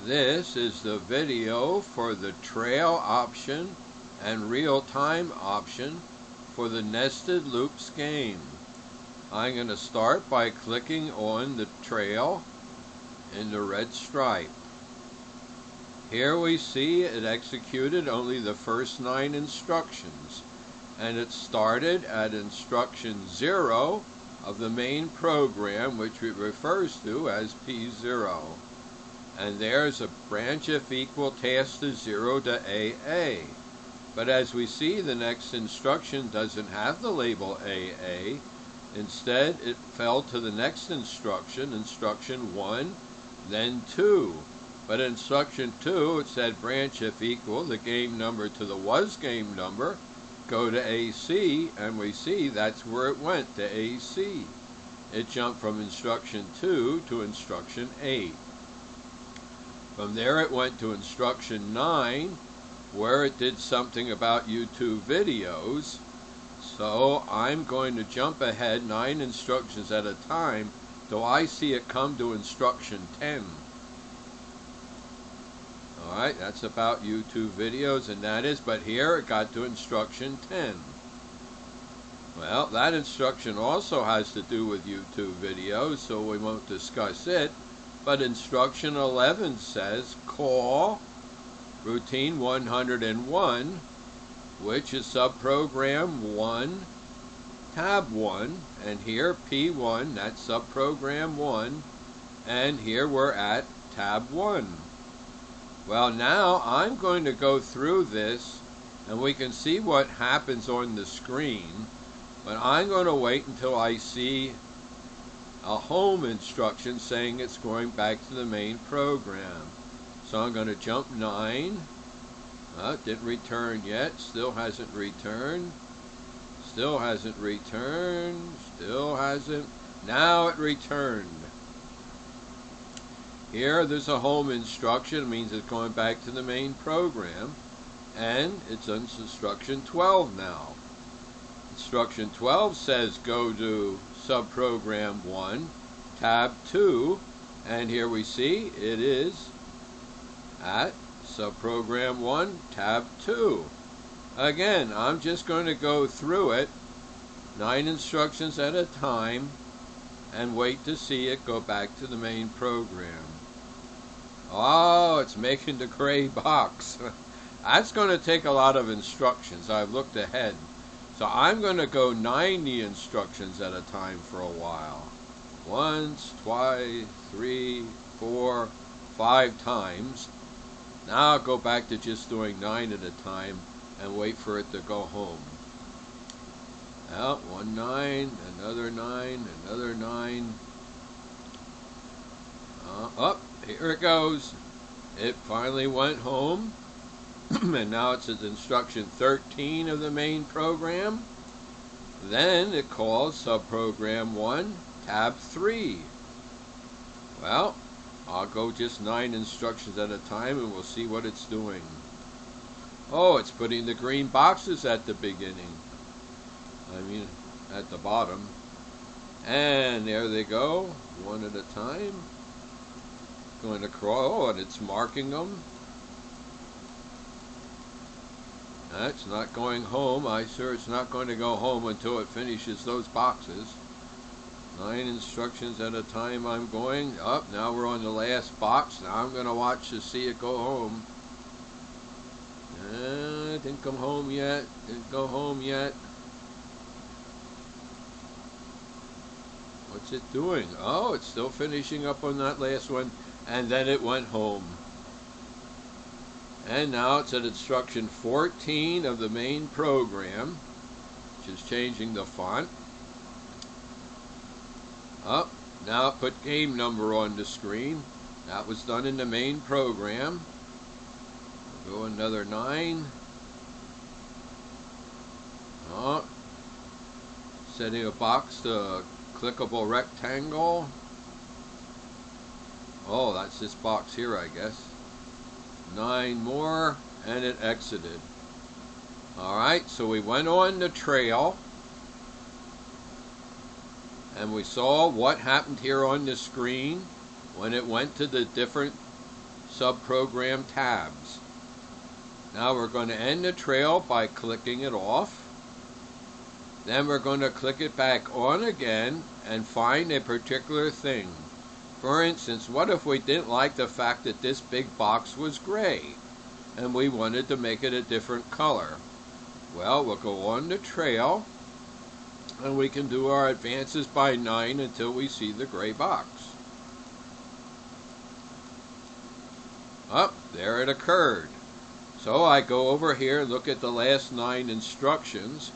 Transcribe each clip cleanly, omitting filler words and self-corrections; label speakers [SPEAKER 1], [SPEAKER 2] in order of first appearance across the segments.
[SPEAKER 1] This is the video for the trail option and real-time option for the Nested Loops game. I'm going to start by clicking on the trail in the red stripe. Here we see it executed only the first 9 instructions, and it started at instruction 0 of the main program, which it refers to as P0. And there's a branch if equal task to 0 to AA. But as we see, the next instruction doesn't have the label AA. Instead, it fell to the next instruction, instruction 1, then 2. But in instruction 2, it said branch if equal the game number to the was game number, go to AC, and we see that's where it went, to AC. It jumped from instruction 2 to instruction 8. From there it went to instruction 9, where it did something about YouTube videos. So I'm going to jump ahead 9 instructions at a time till I see it come to instruction 10. Alright, that's about YouTube videos, and that is, but here it got to instruction 10. Well, that instruction also has to do with YouTube videos, so we won't discuss it. But instruction 11 says call routine 101, which is subprogram 1, tab 1, and here P1, that's subprogram 1, and here we're at tab 1. Well, now I'm going to go through this, and we can see what happens on the screen, but I'm going to wait until I see a home instruction saying it's going back to the main program. So I'm going to jump 9. It didn't return yet. Still hasn't returned. Still hasn't returned. Still hasn't. Now it returned. Here there's a home instruction. It means it's going back to the main program. And it's on instruction 12 now. Instruction 12 says go to subprogram 1, tab 2, and here we see it is at subprogram 1, tab 2. Again, I'm just going to go through it 9 instructions at a time and wait to see it go back to the main program. Oh, it's making the gray box. That's going to take a lot of instructions. I've looked ahead. So I'm going to go 90 instructions at a time for a while. Once, twice, 3, 4, 5 times. Now I'll go back to just doing 9 at a time and wait for it to go home. Well, 1 9, another 9, another 9. Up, here it goes. It finally went home. And now it's at instruction 13 of the main program. Then it calls subprogram 1, tab 3. Well, I'll go just 9 instructions at a time and we'll see what it's doing. Oh, it's putting the green boxes at the beginning. At the bottom. And there they go, 1 at a time. Going to crawl, and it's marking them. It's not going home. I'm sure it's not going to go home until it finishes those boxes. 9 instructions at a time I'm going. Up, now we're on the last box. Now I'm going to watch to see it go home. Didn't come home yet. Didn't go home yet. What's it doing? Oh, it's still finishing up on that last one. And then it went home. And now it's at instruction 14 of the main program, which is changing the font. Up, now put game number on the screen. That was done in the main program. We'll go another 9. Setting a box to a clickable rectangle. Oh, that's this box here, I guess. 9 more, and it exited. Alright, so we went on the trail, and we saw what happened here on the screen when it went to the different subprogram tabs. Now we're going to end the trail by clicking it off. Then we're going to click it back on again and find a particular thing. For instance, what if we didn't like the fact that this big box was gray and we wanted to make it a different color? Well, we'll go on the trail and we can do our advances by 9 until we see the gray box. There it occurred. So I go over here, look at the last 9 instructions.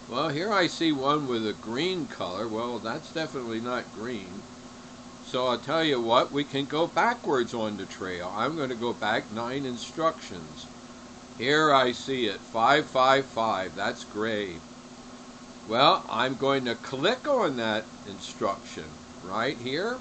[SPEAKER 1] Well, here I see one with a green color. Well, that's definitely not green. So I'll tell you what, we can go backwards on the trail. I'm going to go back 9 instructions. Here I see it, 555, that's gray. Well, I'm going to click on that instruction right here.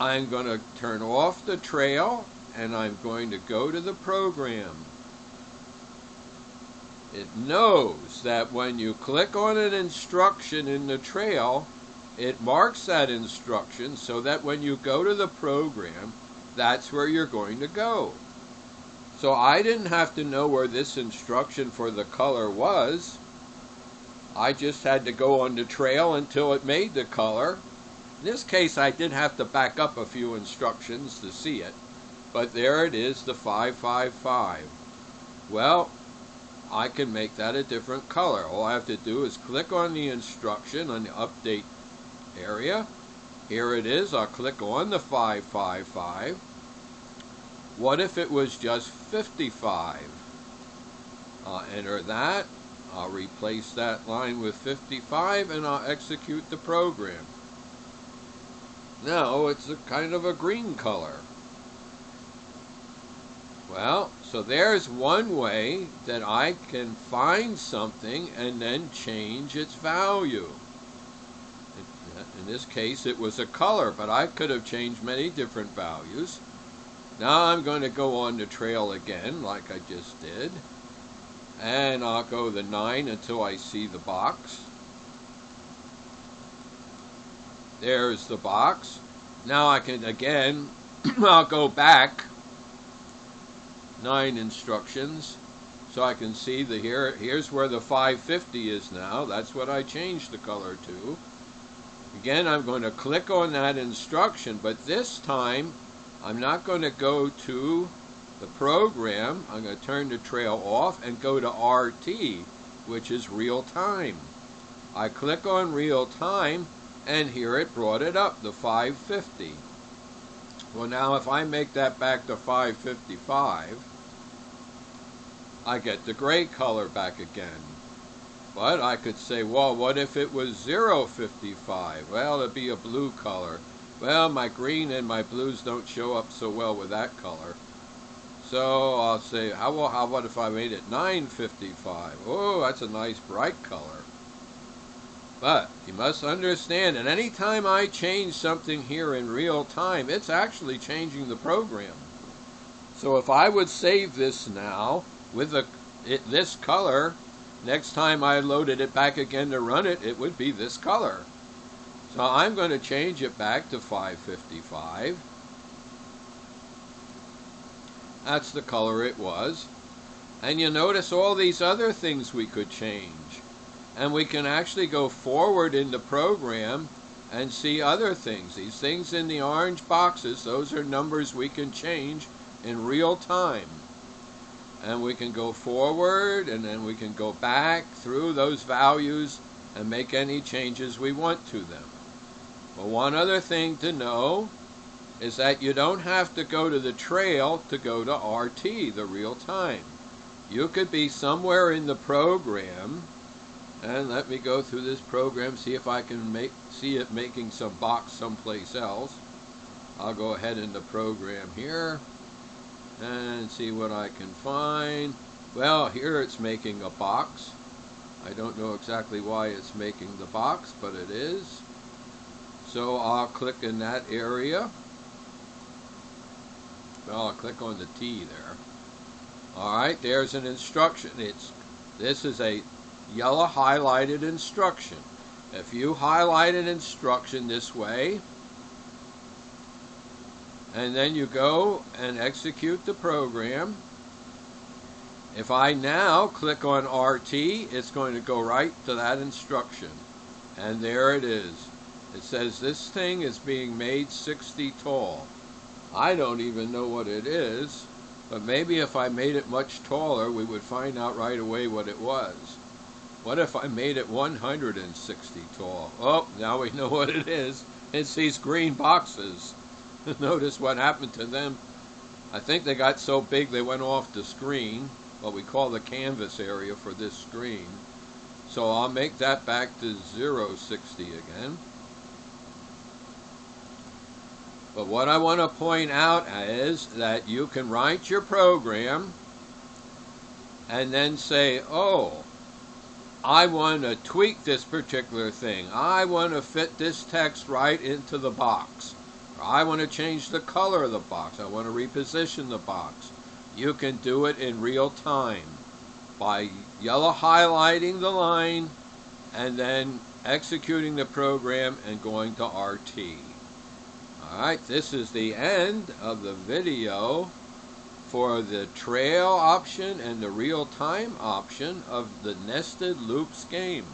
[SPEAKER 1] I'm going to turn off the trail and I'm going to go to the program. It knows that when you click on an instruction in the trail, it marks that instruction so that when you go to the program, that's where you're going to go. So I didn't have to know where this instruction for the color was. I just had to go on the trail until it made the color. In this case, I did have to back up a few instructions to see it. But there it is, the 555. Well, I can make that a different color. All I have to do is click on the instruction on the update area. Here it is. I'll click on the 555. What if it was just 55? I'll enter that. I'll replace that line with 55 and I'll execute the program. Now it's a kind of a green color. Well, so there's one way that I can find something and then change its value. In this case, it was a color, but I could have changed many different values. Now I'm going to go on the trail again, like I just did. And I'll go the 9 until I see the box. There's the box. Now I can, again, I'll go back 9 instructions so I can see the here's where the 550 is now. That's what I changed the color to. Again, I'm going to click on that instruction, but this time I'm not going to go to the program. I'm going to turn the trail off and go to RT, which is real time. I click on real time and here it brought it up, the 550. Well, now if I make that back to 555, I get the gray color back again. But I could say, well, what if it was 055? Well, it'd be a blue color. Well, my green and my blues don't show up so well with that color. So I'll say, how about if I made it 955? Oh, that's a nice bright color. But you must understand that any time I change something here in real time, it's actually changing the program. So if I would save this now with this color, next time I loaded it back again to run it, it would be this color. So I'm going to change it back to 555. That's the color it was. And you notice all these other things we could change. And we can actually go forward in the program and see other things. These things in the orange boxes, those are numbers we can change in real time. And we can go forward and then we can go back through those values and make any changes we want to them. But one other thing to know is that you don't have to go to the trail to go to RT, the real time. You could be somewhere in the program, and let me go through this program, see if I can see it making some box someplace else. I'll go ahead in the program here and see what I can find. Well, here it's making a box. I don't know exactly why it's making the box, but it is. So I'll click in that area. Well, I'll click on the T there. Alright, there's an instruction. This is a yellow highlighted instruction. If you highlight an instruction this way, and then you go and execute the program. If I now click on RT, it's going to go right to that instruction. And there it is. It says this thing is being made 60 tall. I don't even know what it is, but maybe if I made it much taller, we would find out right away what it was. What if I made it 160 tall? Oh, now we know what it is. It's these green boxes. Notice what happened to them. I think they got so big they went off the screen, what we call the canvas area for this screen. So I'll make that back to 060 again. But what I want to point out is that you can write your program and then say, oh, I want to tweak this particular thing. I want to fit this text right into the box. Or I want to change the color of the box. I want to reposition the box. You can do it in real time by yellow highlighting the line and then executing the program and going to RT. Alright, this is the end of the video for the trail option and the real-time option of the Nested Loops game.